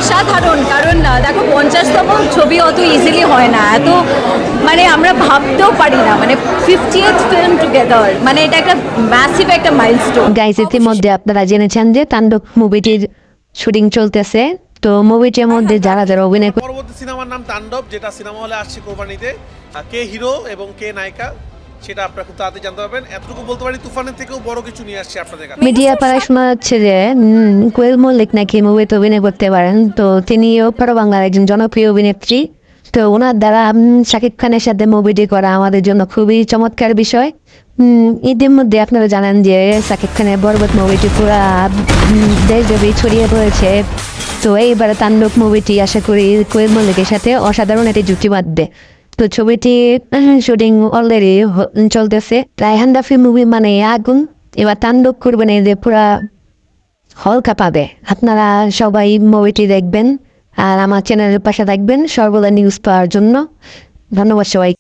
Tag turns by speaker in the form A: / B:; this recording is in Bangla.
A: অসাধারণ, কারণ দেখো 50তম ছবি অত ইজিলি হয় না, এত মানে আমরা ভাবতেও পারি না, মানে 50th ফিল্ম টুগেদার, মানে এটা একটা ম্যাসিভ একটা মাইলস্টোন।
B: গাইজ, ইতিমধ্যে আপনারা জেনেছেন যে তাণ্ডব মুভিটির শুটিং চলতেছে। তো মুভিটির মধ্যে যারা যারা অভিনয়
C: পরবর্তী সিনেমার নাম তাণ্ডব, যেটা সিনেমা হলে আসছে কোরবানিতে। কে হিরো এবং কে নায়িকা সেটা আপনারা খুব তাড়াতাড়ি জানতে পারবেন। এতটুকু বলতে পারি, তুফানের থেকেও বড় কিছু নিয়ে আসছে আপনাদের কাছে।
B: মিডিয়া পাড়ায় শোনা যাচ্ছে যে কোয়েল মল্লিক নাকি মুভিতে অভিনয় করতে পারেন। তো তিনিও পারো বাংলার একজন জনপ্রিয় অভিনেত্রী। তো ওনার দ্বারা শাকিব খানের সাথে মুভিটি করা আমাদের জন্য খুবই চমৎকার বিষয়। এদের মধ্যে আপনারা জানেন যে শাকিব খানের বরবাদ মুভিটি পুরা দেশব্যাপী ছড়িয়ে পড়েছে। তো এইবারে তাণ্ডব মুভিটি আশা করি কোয়েল মল্লিকের সাথে অসাধারণ একটি জুটি বাঁধবে। তো ছবিটি শুটিং অলরেডি চলতেছে। রায়হান রাফি মুভি মানে আগুন, এবার তাণ্ডব করবেন এই যে পুরা হল কাঁপাবে। আপনারা সবাই মুভিটি দেখবেন আর আমার চ্যানেলের পাশে থাকবেন সর্বদা নিউজ পাওয়ার জন্য। ধন্যবাদ সবাই।